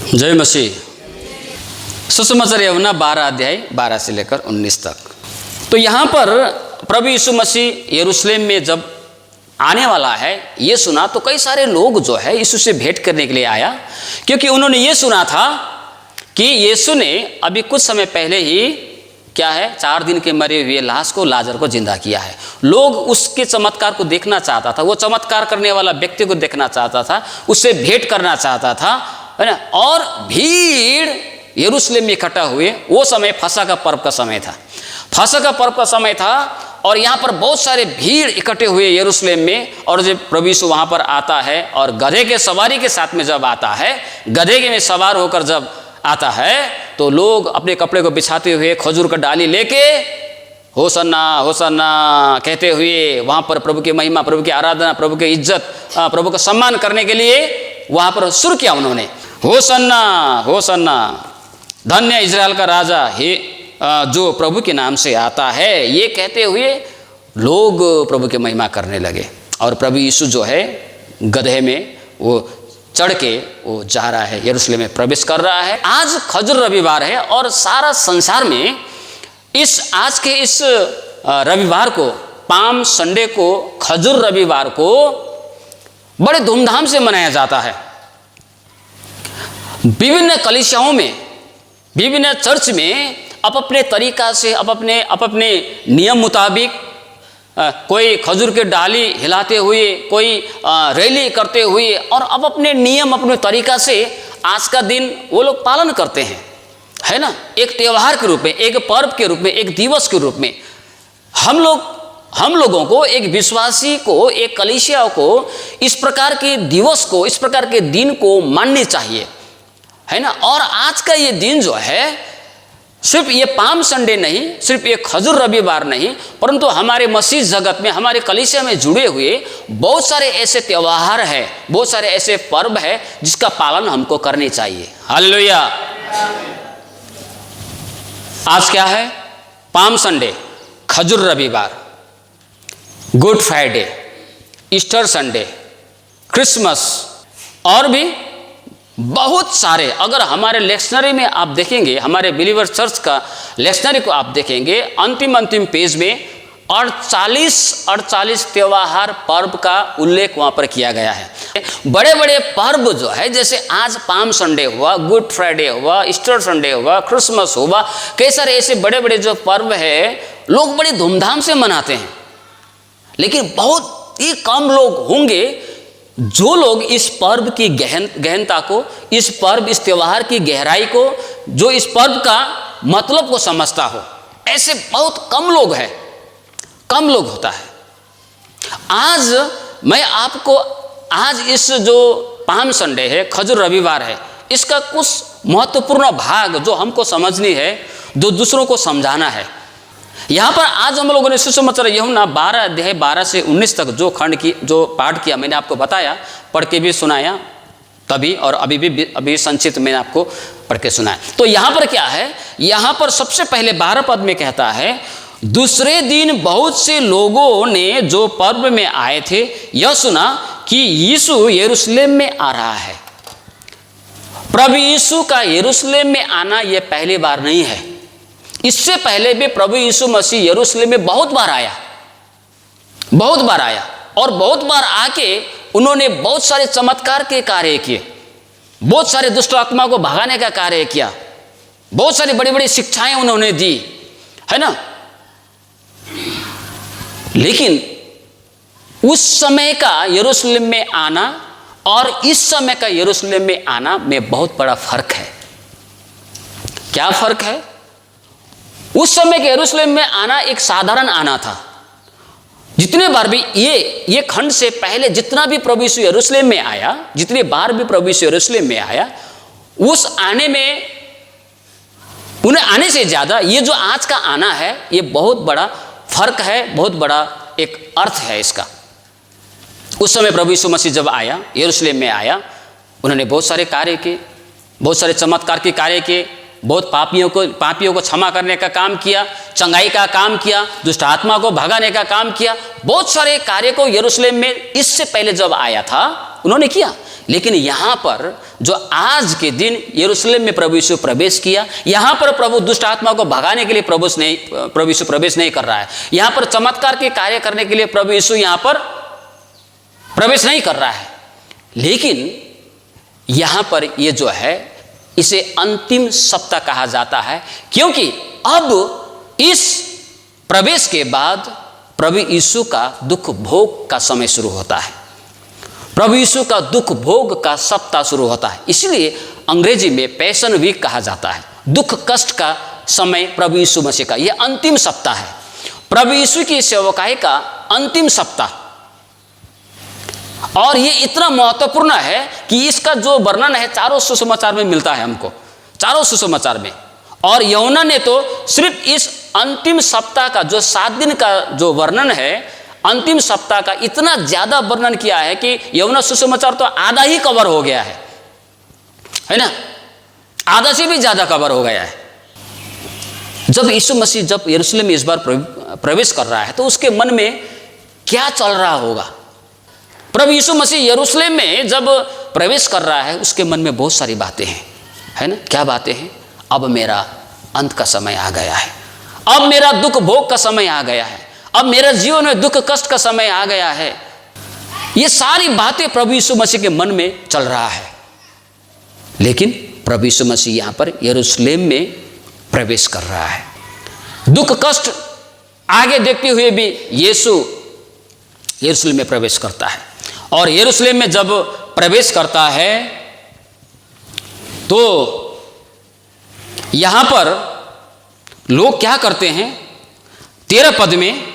जय मसीह। सुसमाचार यूहन्ना 12 अध्याय 12 से लेकर 19 तक। तो यहाँ पर प्रभु यीशु मसीह यरूशलेम में जब आने वाला है ये सुना तो कई सारे लोग जो है यीशु से भेंट करने के लिए आया, क्योंकि उन्होंने ये सुना था कि यीशु ने अभी कुछ समय पहले ही क्या है 4 दिन के मरे हुए लाश को लाजर को जिंदा किया है। लोग उसके चमत्कार को देखना चाहता था, वो चमत्कार करने वाला व्यक्ति को देखना चाहता था, उससे भेंट करना चाहता था, है ना। और भीड़ यरूशलेम में इकट्ठा हुए। वो समय फसह का पर्व का समय था, फसह का पर्व का समय था और यहाँ पर बहुत सारे भीड़ इकट्ठे हुए यरूशलेम में। और जब प्रभु यीशु वहाँ पर आता है और गधे के सवारी के साथ में जब आता है, गधे के में सवार होकर जब आता है तो लोग अपने कपड़े को बिछाते हुए खजूर का डाली लेके होसन्ना होसन्ना कहते हुए वहाँ पर प्रभु की महिमा, प्रभु की आराधना, प्रभु की इज्जत, प्रभु का सम्मान करने के लिए वहाँ पर सुर किया उन्होंने, होसन्ना होसन्ना, धन्य इजराइल का राजा हे जो प्रभु के नाम से आता है। ये कहते हुए लोग प्रभु की महिमा करने लगे। और प्रभु यीशु जो है गधे में वो चढ़ के वो जा रहा है, यरूशलेम में प्रवेश कर रहा है। आज खजूर रविवार है और सारा संसार में आज के इस रविवार को, पाम संडे को, खजूर रविवार को बड़े धूमधाम से मनाया जाता है। विभिन्न कलीसियाओं में, विभिन्न चर्च में अपने तरीका से, अपने नियम मुताबिक कोई खजूर के डाली हिलाते हुए, कोई रैली करते हुए और अपने नियम, अपने तरीका से आज का दिन वो लोग पालन करते हैं, है ना। एक त्यौहार के रूप में, एक पर्व के रूप में, एक दिवस के रूप में हम लोगों को, एक विश्वासी को, एक कलीसिया को इस प्रकार के दिवस को, इस प्रकार के दिन को माननी चाहिए, है ना। और आज का ये दिन जो है सिर्फ ये पाम संडे नहीं, सिर्फ ये खजूर रविवार नहीं, परंतु हमारे मसीह जगत में, हमारे कलीसिया में जुड़े हुए बहुत सारे ऐसे त्यौहार हैं, बहुत सारे ऐसे पर्व हैं जिसका पालन हमको करनी चाहिए। हालेलुया। आज क्या है? पाम संडे, खजूर रविवार, good Friday, Easter Sunday, Christmas और भी बहुत सारे। अगर हमारे लेक्शनरी में आप देखेंगे, हमारे बिलीवर चर्च का लेक्शनरी को आप देखेंगे, अंतिम पेज में 48 त्योहार पर्व का उल्लेख वहाँ पर किया गया है। बड़े बड़े पर्व जो है, जैसे आज पाम संडे हुआ, गुड फ्राइडे हुआ, ईस्टर संडे हुआ, क्रिसमस हुआ, कई सारे ऐसे बड़े बड़े जो पर्व है लोग बड़ी धूमधाम से मनाते हैं। लेकिन बहुत ही कम लोग होंगे जो लोग इस पर्व की गहनता को, इस पर्व, इस त्यौहार की गहराई को, जो इस पर्व का मतलब को समझता हो। ऐसे बहुत कम लोग हैं, कम लोग होता है। आज मैं आपको, आज इस जो पाम संडे है, खजूर रविवार है, इसका कुछ महत्वपूर्ण भाग जो हमको समझनी है, जो दूसरों को समझाना है। यहाँ पर आज हम लोगों ने सुसमाचार यूहन्ना 12 अध्याय 12 से 19 तक जो पाठ किया, मैंने आपको बताया, पढ़ के भी सुनाया तभी, और अभी संक्षिप्त मैंने आपको पढ़ के सुनाया। तो यहाँ पर क्या है? यहाँ पर सबसे पहले 12 पद में कहता है, दूसरे दिन बहुत से लोगों ने जो पर्व में आए थे यह सुना कि यीशु यरूशलेम में आ रहा है। प्रभु यीशु का यरूशलेम में आना यह पहली बार नहीं है। इससे पहले भी प्रभु यीशु मसीह यरूशलेम में बहुत बार आया और बहुत बार आके उन्होंने बहुत सारे चमत्कार के कार्य किए, बहुत सारे दुष्ट आत्मा को भगाने का कार्य किया, बहुत सारी बड़ी बड़ी शिक्षाएं उन्होंने दी, है ना। लेकिन उस समय का यरूशलेम में आना और इस समय का यरूशलेम में आना में बहुत बड़ा फर्क है। क्या फर्क है? उस समय के यरूशलेम में आना एक साधारण आना था। जितने बार भी ये खंड से पहले जितना भी प्रभु यीशु यरूशलेम में आया, जितने बार भी प्रभु यीशु यरूशलेम में आया, उस आने में, उन्हें आने से ज्यादा ये जो आज का आना है, ये बहुत बड़ा फर्क है, बहुत बड़ा एक अर्थ है इसका। उस समय प्रभु यीशु मसीह जब आया, यरूशलेम में आया, उन्होंने बहुत सारे कार्य किए, बहुत सारे चमत्कार के कार्य किए, बहुत पापियों को क्षमा करने का काम किया, चंगाई का काम किया, दुष्ट आत्मा को भगाने का काम किया। बहुत सारे कार्य को यरूशलेम में इससे पहले जब आया था उन्होंने किया। लेकिन यहाँ पर जो आज के दिन यरूशलेम में प्रभु यीशु प्रवेश किया, यहाँ पर प्रभु दुष्ट आत्मा को भगाने के लिए प्रभु यीशु प्रवेश नहीं कर रहा है। यहाँ पर चमत्कार के कार्य करने के लिए प्रभु यीशु यहाँ पर प्रवेश नहीं कर रहा है। लेकिन यहाँ पर ये जो है इसे अंतिम सप्ताह कहा जाता है, क्योंकि अब इस प्रवेश के बाद प्रभु यीशु का दुख भोग का समय शुरू होता है। प्रभु यीशु का दुख भोग का सप्ताह शुरू होता है। इसलिए अंग्रेजी में पैशन वीक कहा जाता है। दुख कष्ट का समय प्रभु यीशु मसीह का यह अंतिम सप्ताह है, प्रभु यीशु की सेवकाई का अंतिम सप्ताह। और ये इतना महत्वपूर्ण है कि इसका जो वर्णन है चारों सुसमाचार में मिलता है हमको, चारों सुसमाचार में। और यूहन्ना ने तो सिर्फ इस अंतिम सप्ताह का जो 7 दिन का जो वर्णन है, अंतिम सप्ताह का इतना ज्यादा वर्णन किया है कि यूहन्ना सुसमाचार तो आधा ही कवर हो गया है ना, आधा से भी ज्यादा कवर हो गया है। जब यीशु मसीह जब यरूशलेम में इस बार प्रवेश कर रहा है तो उसके मन में क्या चल रहा होगा। प्रभु यीशु मसीह यरूशलेम में जब प्रवेश कर रहा है उसके मन में बहुत सारी बातें हैं, है ना। क्या बातें हैं? अब मेरा अंत का समय आ गया है, अब मेरा दुख भोग का समय आ गया है, अब मेरा जीवन में दुख कष्ट का समय आ गया है। ये सारी बातें प्रभु यीशु मसीह के मन में चल रहा है। लेकिन प्रभु यीशु मसीह यहाँ पर यरूशलेम में प्रवेश कर रहा है। दुख कष्ट आगे देखते हुए भी यीशु यरूशलेम में प्रवेश करता है। और यरूशलेम में जब प्रवेश करता है तो यहां पर लोग क्या करते हैं, 13 पद में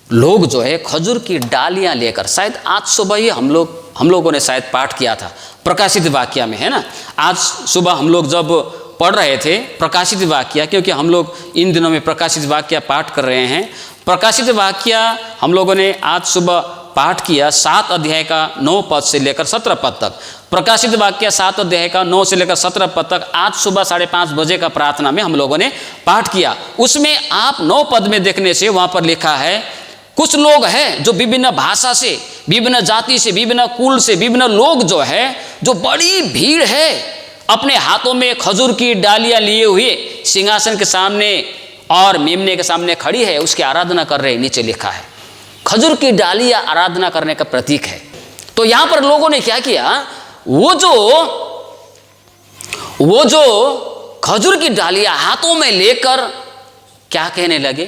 लोग जो है खजूर की डालियां लेकर, शायद आज सुबह ही हम लोगों ने शायद पाठ किया था प्रकाशित वाक्य में, है ना। आज सुबह हम लोग जब पढ़ रहे थे प्रकाशित वाक्य, क्योंकि हम लोग इन दिनों में प्रकाशित वाक्य पाठ कर रहे हैं। प्रकाशित वाक्य हम लोगों ने आज सुबह पाठ किया 7 अध्याय का 9 पद से लेकर 17 पद तक। प्रकाशित वाक्य 7 अध्याय का 9 से लेकर 17 पद तक आज सुबह 5:30 बजे का प्रार्थना में हम लोगों ने पाठ किया। उसमें आप 9 पद में देखने से वहां पर लिखा है, कुछ लोग हैं जो विभिन्न भाषा से, विभिन्न जाति से, विभिन्न कुल से, विभिन्न लोग जो है, जो बड़ी भीड़ है, अपने हाथों में खजूर की डालियां लिए हुए सिंहासन के सामने और मेमने के सामने खड़ी है, उसकी आराधना कर रहे हैं। नीचे लिखा है खजूर की डालियां आराधना करने का प्रतीक है। तो यहां पर लोगों ने क्या किया, वो जो खजूर की डालियां हाथों में लेकर क्या कहने लगे,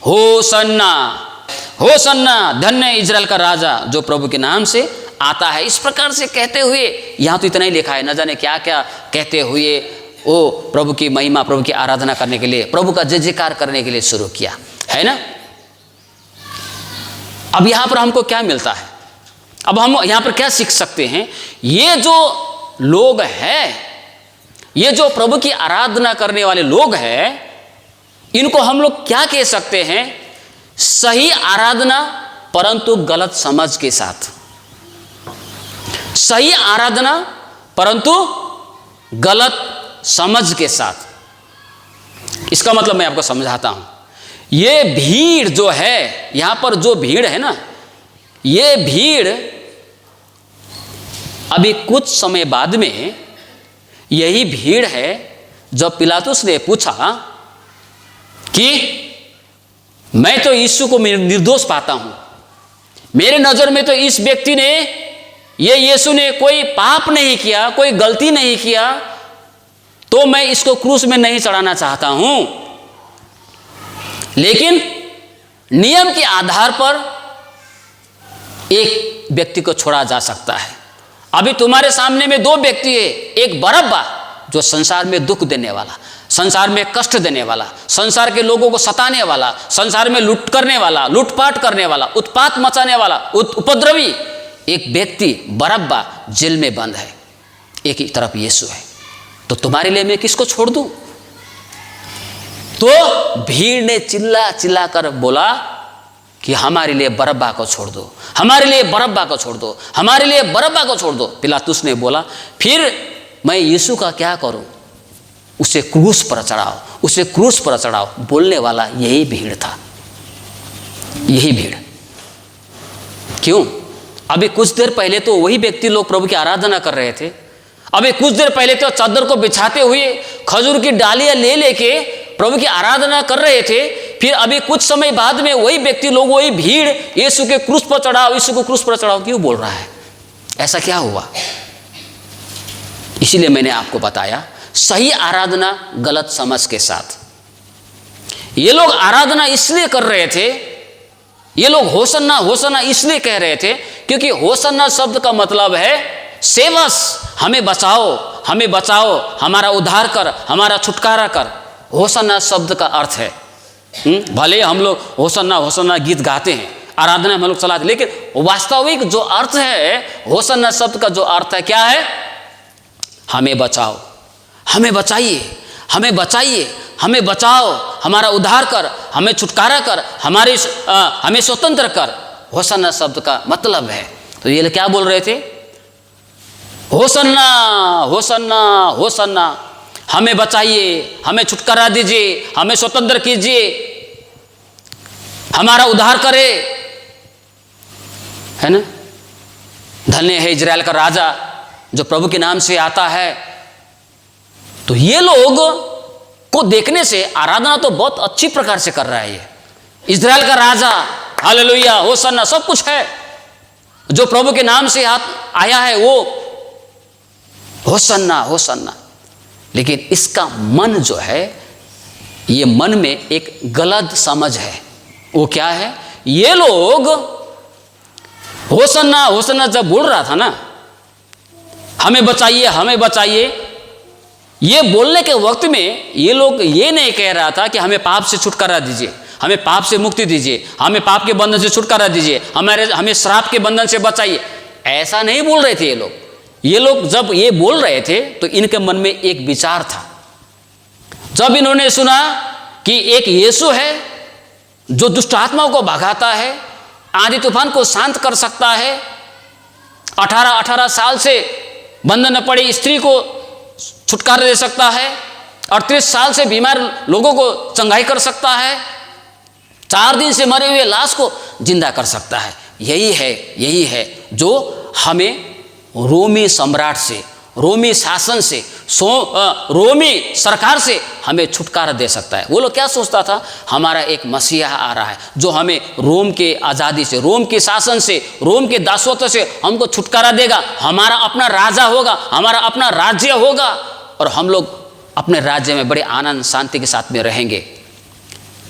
होसन्ना होसन्ना, धन्य इजराइल का राजा जो प्रभु के नाम से आता है। इस प्रकार से कहते हुए, यहां तो इतना ही लिखा है, न जाने क्या क्या कहते हुए वो प्रभु की महिमा, प्रभु की आराधना करने के लिए, प्रभु का जय जयकार करने के लिए शुरू किया, है ना। अब यहां पर हमको क्या मिलता है, अब हम यहां पर क्या सीख सकते हैं। ये जो लोग हैं, ये जो प्रभु की आराधना करने वाले लोग हैं, इनको हम लोग क्या कह सकते हैं, सही आराधना परंतु गलत समझ के साथ। सही आराधना परंतु गलत समझ के साथ। इसका मतलब मैं आपको समझाता हूं। ये भीड़ जो है, यहां पर जो भीड़ है ना, ये भीड़ अभी कुछ समय बाद में यही भीड़ है जब पिलातुस ने पूछा कि मैं तो यीशु को निर्दोष पाता हूं, मेरे नजर में तो इस व्यक्ति ने, ये यीशु ने कोई पाप नहीं किया, कोई गलती नहीं किया, तो मैं इसको क्रूस में नहीं चढ़ाना चाहता हूं। लेकिन नियम के आधार पर एक व्यक्ति को छोड़ा जा सकता है। अभी तुम्हारे सामने में 2 व्यक्ति है, एक बरअब्बा जो संसार में दुख देने वाला, संसार में कष्ट देने वाला, संसार के लोगों को सताने वाला, संसार में लूट करने वाला, लूटपाट करने वाला, उत्पात मचाने वाला, उपद्रवी एक व्यक्ति बरअब्बा जेल में बंद है, एक ही तरफ यीशु है। तो तुम्हारे लिए मैं किसको छोड़ दूं? तो भीड़ ने चिल्ला चिल्ला कर बोला कि हमारे लिए बरअब्बा को छोड़ दो, हमारे लिए बरअब्बा को छोड़ दो, हमारे लिए बरअब्बा को छोड़ दो। पिलातुस ने बोला, फिर मैं यीशु का क्या करूं? उसे क्रूस पर चढ़ाओ, उसे क्रूस पर चढ़ाओ। बोलने वाला यही भीड़ था, यही भीड़। क्यों? अभी कुछ देर पहले तो वही व्यक्ति लोग प्रभु की आराधना कर रहे थे। अभी कुछ देर पहले तो चादर को बिछाते हुए खजूर की डालियां ले लेके प्रभु की आराधना कर रहे थे। फिर अभी कुछ समय बाद में वही व्यक्ति लोग, वही भीड़ यीशु के क्रूस पर चढ़ाओ, यीशु को क्रूस पर चढ़ाओ क्यों बोल रहा है? ऐसा क्या हुआ? इसीलिए मैंने आपको बताया, सही आराधना गलत समझ के साथ। ये लोग आराधना इसलिए कर रहे थे, ये लोग होसन्ना होसन्ना इसलिए कह रहे थे क्योंकि होसन्ना शब्द का मतलब है सेवस, हमें बचाओ, हमें बचाओ, हमारा उद्धार कर, हमारा छुटकारा कर। होसन्ना शब्द का अर्थ है, भले हम लोग होसन्ना होसन्ना गीत गाते हैं, आराधना में हम लोग चलाते, लेकिन वास्तविक जो अर्थ है होसन्ना शब्द का जो अर्थ है क्या है? हमें बचाओ, हमें बचाइए, हमें बचाइए, हमें बचाओ, हमारा उद्धार कर, हमें छुटकारा कर, हमें स्वतंत्र कर। होसन्ना शब्द का मतलब है। तो ये क्या बोल रहे थे? होसन्ना होसन्ना होसन्ना, हमें बचाइए, हमें छुटकारा दीजिए, हमें स्वतंत्र कीजिए, हमारा उद्धार करे, है ना? धन्य है इजराइल का राजा जो प्रभु के नाम से आता है। तो ये लोग को देखने से आराधना तो बहुत अच्छी प्रकार से कर रहा है। ये इजराइल का राजा, हालेलुया, होसन्ना, सब कुछ है। जो प्रभु के नाम से आया है वो होसन्ना होसन्ना। लेकिन इसका मन जो है, ये मन में एक गलत समझ है। वो क्या है? ये लोग होसन्ना होसन्ना जब बोल रहा था ना, हमें बचाइए, हमें बचाइए, ये बोलने के वक्त में ये लोग ये नहीं कह रहा था कि हमें पाप से छुटकारा दीजिए, हमें पाप से मुक्ति दीजिए, हमें पाप के बंधन से छुटकारा दीजिए, हमें श्राप के बंधन से बचाइए। ऐसा नहीं बोल रहे थे ये लोग। ये लोग जब ये बोल रहे थे तो इनके मन में एक विचार था। जब इन्होंने सुना कि एक यीशु है जो दुष्ट आत्माओं को भगाता है, आंधी तूफान को शांत कर सकता है, 18 साल से बंधन में पड़ी स्त्री को छुटकारा दे सकता है, 38 साल से बीमार लोगों को चंगाई कर सकता है, 4 दिन से मरे हुए लाश को जिंदा कर सकता है। यही है जो हमें रोमी सम्राट से, रोमी शासन से, रोमी सरकार से हमें छुटकारा दे सकता है। वो लोग क्या सोचता था? हमारा एक मसीहा आ रहा है जो हमें रोम के आज़ादी से, रोम के शासन से, रोम के दासत्व से हमको छुटकारा देगा, हमारा अपना राजा होगा, हमारा अपना राज्य होगा और हम लोग अपने राज्य में बड़े आनंद शांति के साथ में रहेंगे।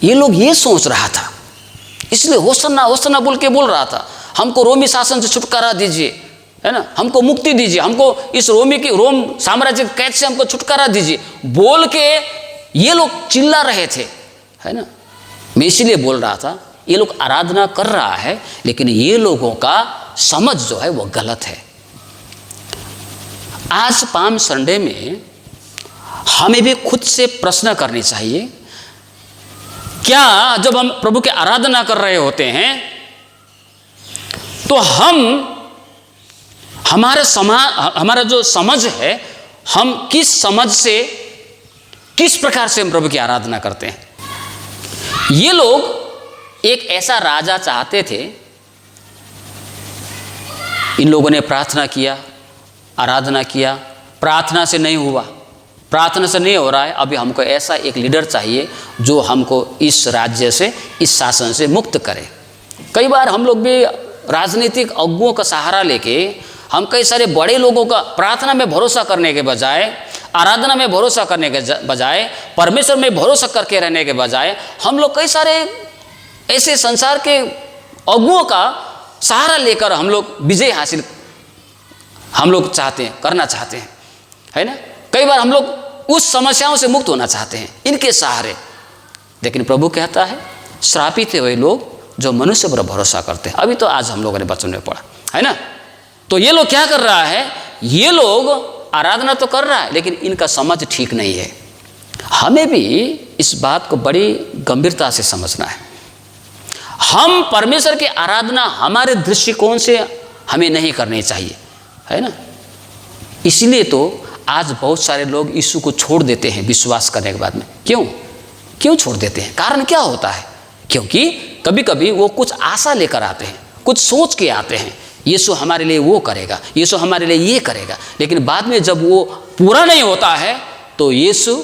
ये लोग ये सोच रहा था, इसलिए होसन्ना होसन्ना बोल के बोल रहा था, हमको रोमी शासन से छुटकारा दीजिए, है ना, हमको मुक्ति दीजिए, हमको इस रोम साम्राज्य के कैद से हमको छुटकारा दीजिए बोल के ये लोग चिल्ला रहे थे, है ना। मैं इसीलिए बोल रहा था ये लोग आराधना कर रहा है, लेकिन ये लोगों का समझ जो है वो गलत है। आज पाम संडे में हमें भी खुद से प्रश्न करनी चाहिए, क्या जब हम प्रभु की आराधना कर रहे होते हैं तो हमारा जो समझ है, हम किस समझ से, किस प्रकार से हम प्रभु की आराधना करते हैं। ये लोग एक ऐसा राजा चाहते थे। इन लोगों ने प्रार्थना किया, आराधना किया, प्रार्थना से नहीं हुआ, प्रार्थना से नहीं हो रहा है, अभी हमको ऐसा एक लीडर चाहिए जो हमको इस राज्य से, इस शासन से मुक्त करे। कई बार हम लोग भी राजनीतिक अगुओं का सहारा लेके, हम कई सारे बड़े लोगों का प्रार्थना में भरोसा करने के बजाय, आराधना में भरोसा करने के बजाय, परमेश्वर में भरोसा करके रहने के बजाय, हम लोग कई सारे ऐसे संसार के अगुओं का सहारा लेकर हम लोग विजय हासिल करना चाहते हैं, है ना। कई बार हम लोग उस समस्याओं से मुक्त होना चाहते हैं इनके सहारे। लेकिन प्रभु कहता है श्रापित है वे लोग जो मनुष्य पर भरोसा करते हैं। अभी तो आज हम लोगों ने वचन में पढ़ा, है ना। तो ये लोग क्या कर रहा है, ये लोग आराधना तो कर रहा है लेकिन इनका समझ ठीक नहीं है। हमें भी इस बात को बड़ी गंभीरता से समझना है। हम परमेश्वर की आराधना हमारे दृष्टिकोण से हमें नहीं करनी चाहिए, है ना। इसलिए तो आज बहुत सारे लोग यीशु को छोड़ देते हैं विश्वास करने के बाद में। क्यों छोड़ देते हैं? कारण क्या होता है? क्योंकि कभी कभी वो कुछ आशा लेकर आते हैं, कुछ सोच के आते हैं यीशु हमारे लिए वो करेगा, यीशु हमारे लिए ये करेगा। लेकिन बाद में जब वो पूरा नहीं होता है तो यीशु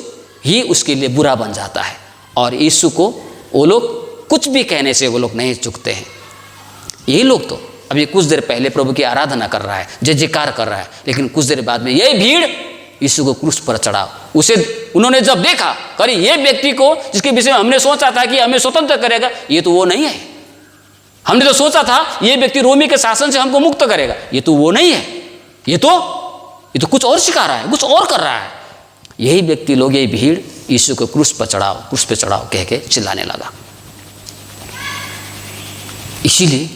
ही उसके लिए बुरा बन जाता है, और यीशु को वो लोग कुछ भी कहने से वो लोग नहीं चुकते हैं। यही लोग तो अभी कुछ देर पहले प्रभु की आराधना कर रहा है, जय जयकार कर रहा है, लेकिन कुछ देर बाद में यही भीड़ यीशु को क्रूस पर चढ़ाओ। उसे उन्होंने जब देखा, अरे ये व्यक्ति को जिसके विषय में हमने सोचा था कि हमें स्वतंत्र करेगा, ये तो वो नहीं है। हमने तो सोचा था ये व्यक्ति रोमी के शासन से हमको मुक्त करेगा, ये तो वो नहीं है, ये तो कुछ और सिखा रहा है, कुछ और कर रहा है। यही व्यक्ति लोग, यही भीड़ यीशु को क्रूस पर चढ़ाओ कह के चिल्लाने लगा। इसीलिए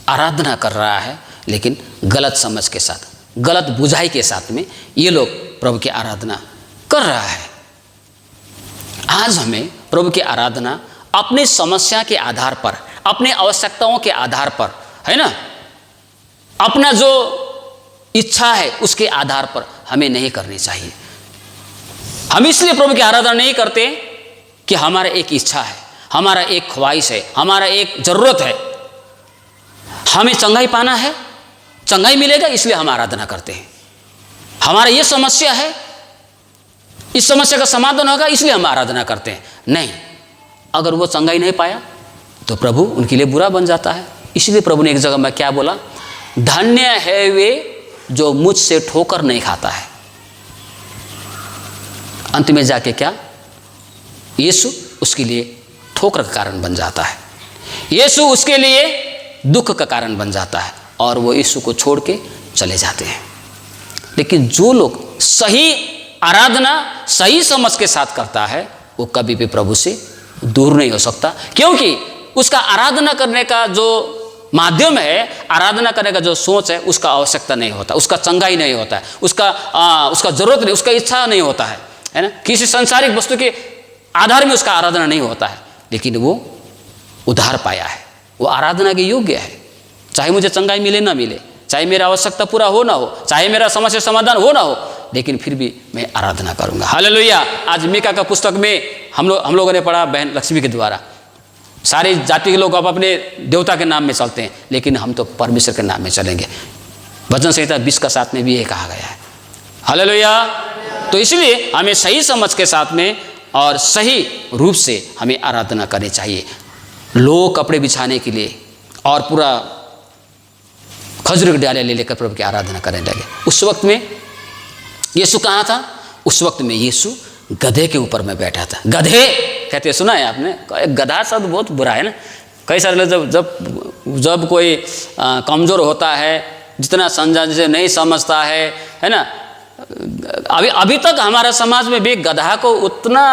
आराधना कर रहा है, लेकिन गलत समझ के साथ, गलत बुझाई के साथ में ये लोग प्रभु की आराधना कर रहा है। आज हमें प्रभु की आराधना अपनी समस्या के आधार पर, अपनी आवश्यकताओं के आधार पर, है ना, अपना जो इच्छा है उसके आधार पर हमें नहीं करनी चाहिए। हम इसलिए प्रभु की आराधना नहीं करते कि हमारा एक इच्छा है, हमारा एक ख्वाहिश है, हमारा एक जरूरत है, हमें चंगाई पाना है, चंगाई मिलेगा इसलिए हम आराधना करते हैं। हमारा ये समस्या है, इस समस्या का समाधान होगा इसलिए हम आराधना करते हैं। नहीं, अगर वो चंगाई नहीं पाया तो प्रभु उनके लिए बुरा बन जाता है। इसलिए प्रभु ने एक जगह में क्या बोला, धन्य है वे जो मुझसे ठोकर नहीं खाता है। अंत में जाके क्या, यीशु उसके लिए ठोकर का कारण बन जाता है, यीशु उसके लिए दुख का कारण बन जाता है, और वो यीशु को छोड़ के चले जाते हैं। लेकिन जो लोग सही आराधना सही समझ के साथ करता है, वो कभी भी प्रभु से दूर नहीं हो सकता, क्योंकि उसका आराधना करने का जो माध्यम है, आराधना करने का जो सोच है, उसका आवश्यकता नहीं होता, उसका चंगाई नहीं होता है, उसका जरूरत नहीं, उसका इच्छा नहीं होता है ना, किसी संसारिक वस्तु के आधार में उसका आराधना नहीं होता है। लेकिन वो उद्धार पाया है, वो आराधना के योग्य है। चाहे मुझे चंगाई मिले ना मिले, चाहे मेरा आवश्यकता पूरा हो ना हो, चाहे मेरा समस्या समाधान हो ना हो, लेकिन फिर भी मैं आराधना करूंगा। हालेलुया। आज मीका का पुस्तक में हम लोगों ने पढ़ा बहन लक्ष्मी के द्वारा, सारी जाति के लोग अब अपने देवता के नाम में चलते हैं, लेकिन हम तो परमेश्वर के नाम में चलेंगे। भजन संहिता 20:7 में भी ये कहा गया है। हालेलुया। तो इसलिए हमें सही समझ के साथ में और सही रूप से हमें आराधना करनी चाहिए। लोग कपड़े बिछाने के लिए और पूरा खजूर के डाले ले लेकर प्रभु की आराधना करने लगे। उस वक्त में यीशु कहाँ था? उस वक्त में यीशु गधे के ऊपर में बैठा था। गधे कहते सुना है आपने? गधा शब्द बहुत बुरा है ना। कई सारे लोग जब कोई कमज़ोर होता है, जितना समझा जिसे नहीं समझता है ना। अभी तक हमारा समाज में भी गधा को उतना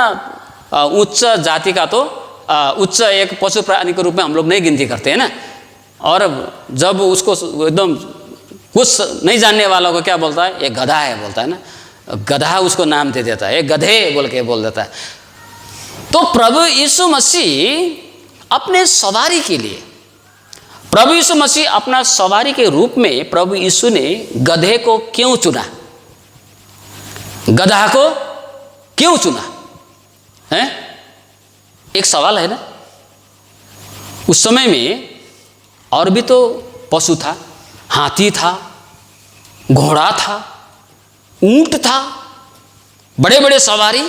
उच्च जाति का तो उच्च एक पशु प्राणी के रूप में हम लोग नहीं गिनती करते हैं ना। और जब उसको एकदम कुछ नहीं जानने वालों को क्या बोलता है? ये गधा है बोलता है ना। गधा उसको नाम दे देता है, ये गधे बोल के बोल देता है। तो प्रभु यीशु मसीह अपने सवारी के लिए, प्रभु यीशु मसीह अपना सवारी के रूप में प्रभु यीशु ने गधे को क्यों चुना? गधा को क्यों चुना है? एक सवाल है ना। उस समय में और भी तो पशु था, हाथी था, घोड़ा था, ऊंट था, बड़े बड़े सवारी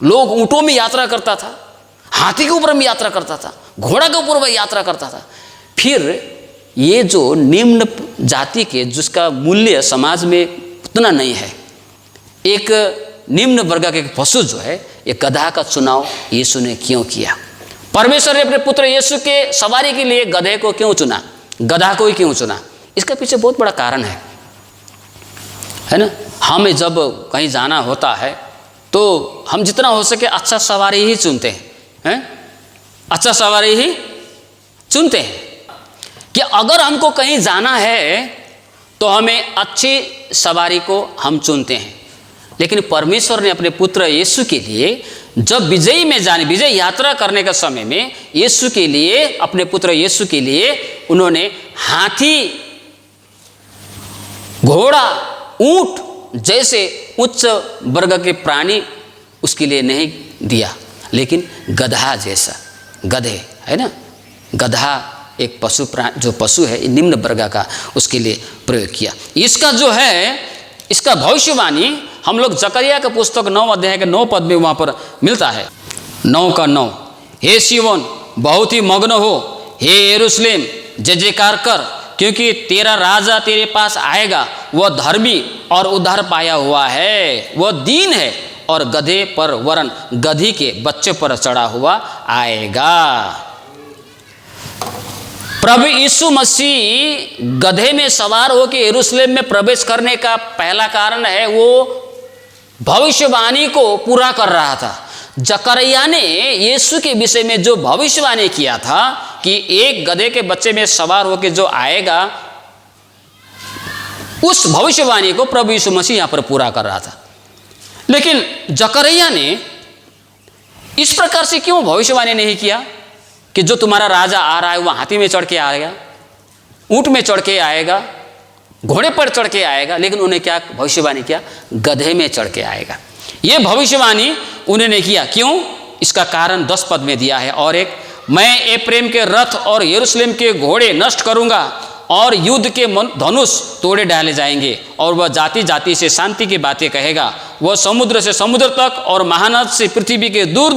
लोग ऊंटों में यात्रा करता था, हाथी के ऊपर में यात्रा करता था, घोड़ा के ऊपर में यात्रा करता था। फिर ये जो निम्न जाति के जिसका मूल्य समाज में उतना नहीं है, एक निम्न वर्ग के पशु जो है, ये गधा का चुनाव यीशु ने क्यों किया? परमेश्वर ने अपने पुत्र यीशु के सवारी के लिए गधे को क्यों चुना? गधा को ही क्यों चुना? इसके पीछे बहुत बड़ा कारण है ना। हमें जब कहीं जाना होता है तो हम जितना हो सके अच्छा सवारी ही चुनते हैं, अच्छा सवारी ही चुनते हैं कि अगर हमको कहीं जाना है तो हमें अच्छी सवारी को हम चुनते हैं। लेकिन परमेश्वर ने अपने पुत्र यीशु के लिए जब विजय यात्रा करने का समय में यीशु के लिए, अपने पुत्र यीशु के लिए उन्होंने हाथी, घोड़ा, ऊंट जैसे उच्च वर्ग के प्राणी उसके लिए नहीं दिया, लेकिन गधा जैसा, गधे है ना, गधा एक जो पशु है निम्न वर्ग का, उसके लिए प्रयोग किया। इसका जो है इसका भविष्यवाणी हम लोग जकरिया का पुस्तक 9 अध्याय के 9 पद में वहाँ पर मिलता है। 9 का 9, हे सिय्योन बहुत ही मग्न हो, हे यरूशलेम जय जयकार कर, क्योंकि तेरा राजा तेरे पास आएगा, वह धर्मी और उद्धार पाया हुआ है, वह दीन है और गधे पर वरन गधी के बच्चे पर चढ़ा हुआ आएगा। प्रभु यीशु मसीह गधे में सवार होकर यरूशलेम में प्रवेश करने का पहला कारण है वो भविष्यवाणी को पूरा कर रहा था। जकरिया ने यीशु के विषय में जो भविष्यवाणी किया था कि एक गधे के बच्चे में सवार होकर जो आएगा, उस भविष्यवाणी को प्रभु यीशु मसीह यहाँ पर पूरा कर रहा था। लेकिन जकरिया ने इस प्रकार से क्यों भविष्यवाणी नहीं किया कि जो तुम्हारा राजा आ रहा है वह हाथी में चढ़ के आएगा, ऊंट में चढ़ के आएगा, घोड़े पर चढ़ के आएगा, लेकिन उन्हें क्या भविष्यवाणी किया? गधे में चढ़ के आएगा। यह भविष्यवाणी उन्होंने किया। क्यों? इसका कारण 10 पद में दिया है। और एक, मैं एफ्रेम के रथ और यरूशलेम के घोड़े नष्ट करूंगा और युद्ध के धनुष तोड़े डाले जाएंगे, और वह जाति जाति से शांति की बातें कहेगा। वह समुद्र से समुद्र तक और महानद से पृथ्वी के दूर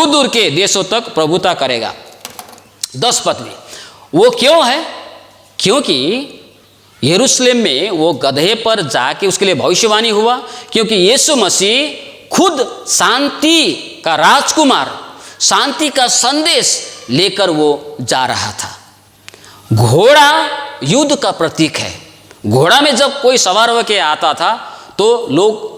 दूर के देशों तक प्रभुता करेगा। 10 पद में वो क्यों है? क्योंकि यरूशलेम में वो गधे पर जाके उसके लिए भविष्यवाणी हुआ, क्योंकि यीशु मसीह खुद शांति का राजकुमार, शांति का संदेश लेकर वो जा रहा था। घोड़ा युद्ध का प्रतीक है। घोड़ा में जब कोई सवार होकर आता था तो लोग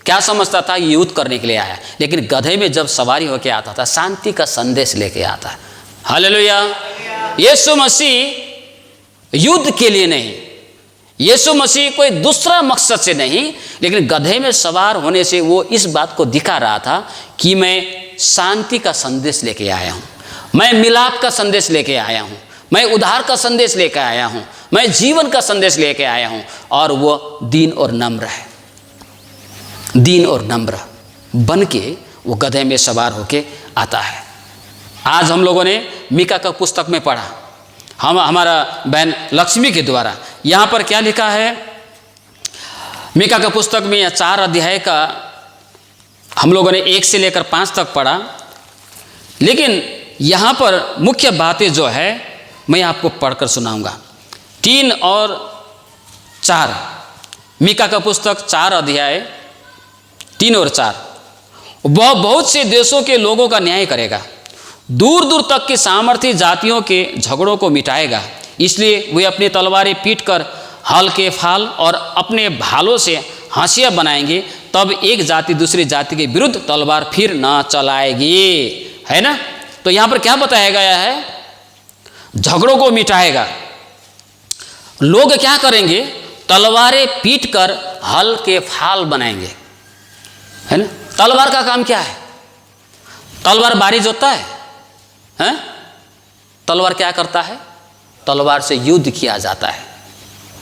क्या समझता था? युद्ध करने के लिए आया। लेकिन गधे में जब सवारी होकर आता था, शांति का संदेश लेके आता है। हालेलुया। यीशु मसीह युद्ध के लिए नहीं, यीशु मसीह कोई दूसरा मकसद से नहीं, लेकिन गधे में सवार होने से वो इस बात को दिखा रहा था कि मैं शांति का संदेश लेके आया हूँ, मैं मिलाप का संदेश लेके आया हूँ, मैं उद्धार का संदेश लेकर आया हूँ, मैं जीवन का संदेश लेके आया हूँ। और वो दीन और नम्र है, दीन और नम्र बन के वो गधे में सवार होके आता है। आज हम लोगों ने मीका का पुस्तक में पढ़ा, हमारा बहन लक्ष्मी के द्वारा। यहाँ पर क्या लिखा है? मीका का पुस्तक में 4 अध्याय का हम लोगों ने 1 से लेकर 5 तक पढ़ा, लेकिन यहाँ पर मुख्य बातें जो है मैं आपको पढ़कर सुनाऊंगा। 3 और 4 मीका का पुस्तक 4 अध्याय 3 और 4। वह बहुत से देशों के लोगों का न्याय करेगा, दूर दूर तक की सामर्थी जातियों के झगड़ों को मिटाएगा। इसलिए वे अपनी तलवारें पीट कर हल के फाल और अपने भालों से हाशिया बनाएंगे, तब एक जाति दूसरी जाति के विरुद्ध तलवार फिर न चलाएगी। है ना? तो यहाँ पर क्या बताया गया है? झगड़ों को मिटाएगा। लोग क्या करेंगे? तलवारें पीट कर हल के फाल बनाएंगे। है ना? तलवार का काम क्या है? तलवार बारी जोतता है, हैं? तलवार क्या करता है? तलवार से युद्ध किया जाता है।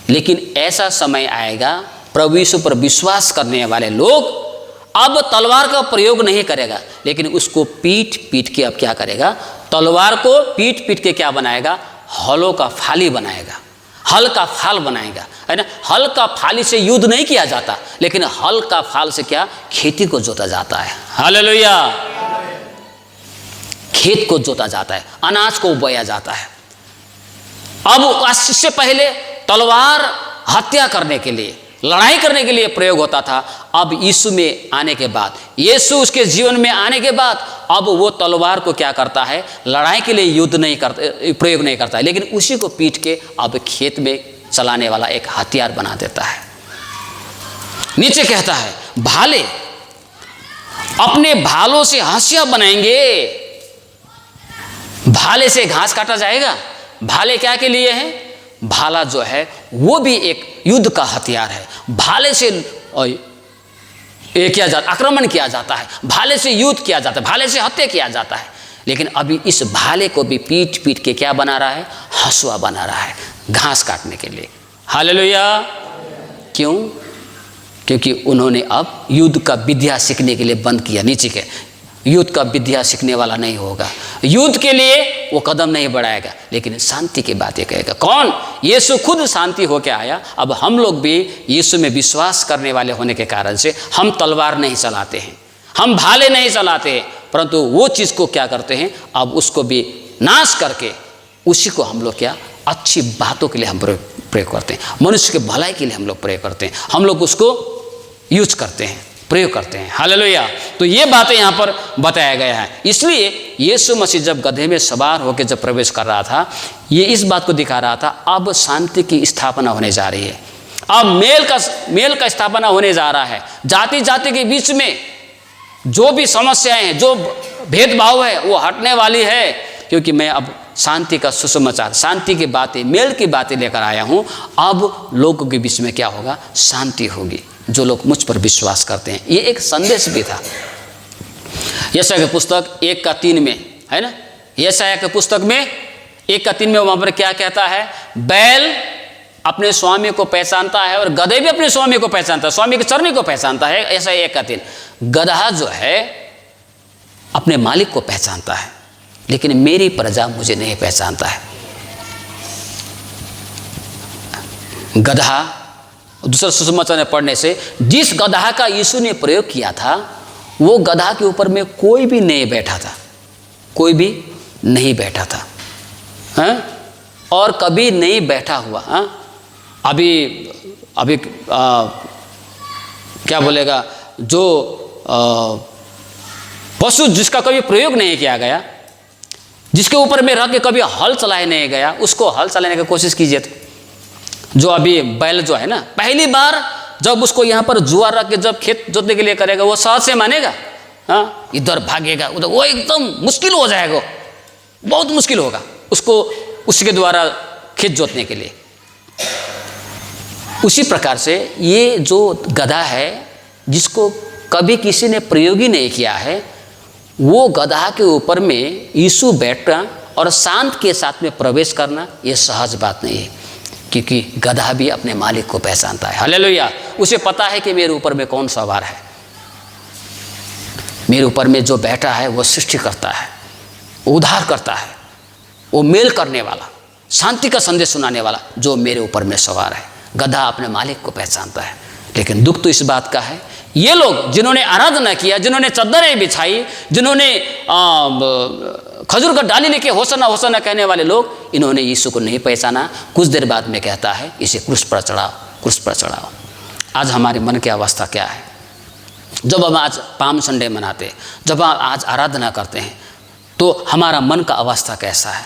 लेकिन ऐसा समय आएगा, प्रभु यीशु पर विश्वास करने वाले लोग अब तलवार का प्रयोग नहीं करेगा, लेकिन उसको पीट पीट के अब क्या करेगा? तलवार को पीट पीट के क्या बनाएगा? हलों का फाली बनाएगा, हल का फाल बनाएगा। है ना? हल का फाली से युद्ध नहीं किया जाता, लेकिन हल का फाल से क्या? खेती को जोता जाता है। हालेलुया। खेत को जोता जाता है, अनाज को बोया जाता है। अब इससे पहले तलवार हत्या करने के लिए, लड़ाई करने के लिए प्रयोग होता था। अब यीशु में आने के बाद, यीशु उसके जीवन में आने के बाद, अब वो तलवार को क्या करता है? लड़ाई के लिए युद्ध नहीं करता, प्रयोग नहीं करता है, लेकिन उसी को पीट के अब खेत में चलाने वाला एक हथियार बना देता है। नीचे कहता है भाले, अपने भालों से हाशिया बनाएंगे। भाले से घास काटा जाएगा। भाले क्या के लिए है? भाला जो है वो भी एक युद्ध का हथियार है। भाले से किया जाता, आक्रमण किया जाता है, भाले से युद्ध किया जाता है, भाले से हत्या किया जाता है। लेकिन अभी इस भाले को भी पीट पीट के क्या बना रहा है? हंसुआ बना रहा है, घास काटने के लिए। हालेलुया। क्यों? क्योंकि उन्होंने अब युद्ध का विद्या सीखने के लिए बंद किया। नीचे के युद्ध का विद्या सीखने वाला नहीं होगा। युद्ध के लिए वो कदम नहीं बढ़ाएगा, लेकिन शांति की बातें कहेगा। कौन? यीशु खुद शांति होकर आया। अब हम लोग भी यीशु में विश्वास करने वाले होने के कारण से हम तलवार नहीं चलाते हैं, हम भाले नहीं चलाते हैं, परंतु वो चीज़ को क्या करते हैं, अब उसको भी नाश करके उसी को हम लोग क्या अच्छी बातों के लिए हम प्रयोग करते हैं, मनुष्य के भलाई के लिए हम लोग प्रयोग करते हैं, हम लोग उसको यूज करते हैं, प्रयोग करते हैं। हालेलुया। तो ये बातें यहाँ पर बताया गया है। इसलिए यीशु मसीह जब गधे में सवार होकर जब प्रवेश कर रहा था, ये इस बात को दिखा रहा था अब शांति की स्थापना होने जा रही है, अब मेल का स्थापना होने जा रहा है। जाति जाति के बीच में जो भी समस्याएं हैं, जो भेदभाव है, वो हटने वाली है, क्योंकि मैं अब शांति का सुसमाचार, शांति की बातें, मेल की बातें लेकर आया हूँ। अब लोगों के बीच में क्या होगा? शांति होगी, जो लोग मुझ पर विश्वास करते हैं। ये एक संदेश भी था। यशायाह की पुस्तक 1:3 में है ना, यशायाह की पुस्तक में 1:3 में वहाँ पर क्या कहता है? बैल अपने स्वामी को पहचानता है और गधे भी अपने स्वामी को पहचानता है, स्वामी के चरनी को पहचानता है। ऐसा 1:3। गधा जो है अपने मालिक को पहचानता है, लेकिन मेरी प्रजा मुझे नहीं पहचानता है। गधा, दूसरा सुसमाचार में पढ़ने से जिस गधा का यीशु ने प्रयोग किया था, वो गधा के ऊपर में कोई भी नहीं बैठा था, कोई भी नहीं बैठा था, हाँ? और कभी नहीं बैठा हुआ। हाँ? अभी क्या बोलेगा, जो पशु जिसका कभी प्रयोग नहीं किया गया, जिसके ऊपर में रख के कभी हल चलाया नहीं गया, उसको हल चलाने की कोशिश कीजिए। तो जो अभी बैल जो है ना, पहली बार जब उसको यहाँ पर जुआ रख के जब खेत जोतने के लिए करेगा, वो सहज से मानेगा? हाँ, इधर भागेगा उधर, वो एकदम मुश्किल हो जाएगा, बहुत मुश्किल होगा उसको उसके द्वारा खेत जोतने के लिए। उसी प्रकार से ये जो गधा है, जिसको कभी किसी ने प्रयोग ही नहीं किया है, वो गधा के ऊपर में यीशु बैठना और शांत के साथ में प्रवेश करना, ये सहज बात नहीं है, क्योंकि गधा भी अपने मालिक को पहचानता है। हालेलुया। उसे पता है कि मेरे ऊपर में कौन सवार है, मेरे ऊपर में जो बैठा है वो सृष्टि करता है, उद्धार करता है, वो मेल करने वाला, शांति का संदेश सुनाने वाला जो मेरे ऊपर में सवार है। गधा अपने मालिक को पहचानता है। लेकिन दुख तो इस बात का है, ये लोग जिन्होंने आराधना किया, जिन्होंने चद्दरें बिछाई, जिन्होंने खजूर का डाली लेके होसना होसना कहने वाले लोग, इन्होंने यीशु को नहीं पहचाना। कुछ देर बाद में कहता है, इसे क्रूस पर चढ़ाओ, क्रूस पर चढ़ाओ। आज हमारे मन की अवस्था क्या है? जब हम आज पाम संडे मनाते, जब हम आज आराधना करते हैं, तो हमारा मन का अवस्था कैसा है?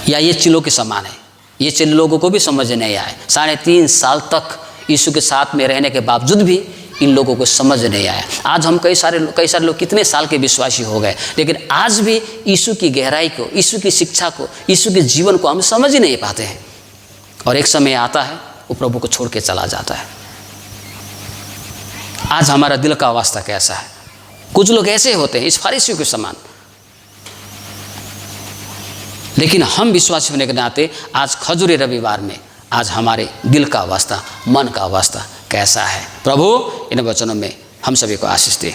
या ये चिल्लों के समान है? ये चिल्ल लोगों को भी समझ नहीं आए। 3.5 साल तक यीशु के साथ में रहने के बावजूद भी इन लोगों को समझ नहीं आया। आज हम कई सारे लोग कितने साल के विश्वासी हो गए, लेकिन आज भी यीशु की गहराई को, यीशु की शिक्षा को, यीशु के जीवन को हम समझ ही नहीं पाते हैं। और एक समय आता है वो प्रभु को छोड़ के चला जाता है। आज हमारा दिल का अवस्था कैसा है? कुछ लोग ऐसे होते हैं इस फरीसियों के समान, लेकिन हम विश्वासी होने के नाते आज खजूरी रविवार में आज हमारे दिल का अवस्था, मन का अवस्था कैसा है? प्रभु इन वचनों में हम सभी को आशीष दे।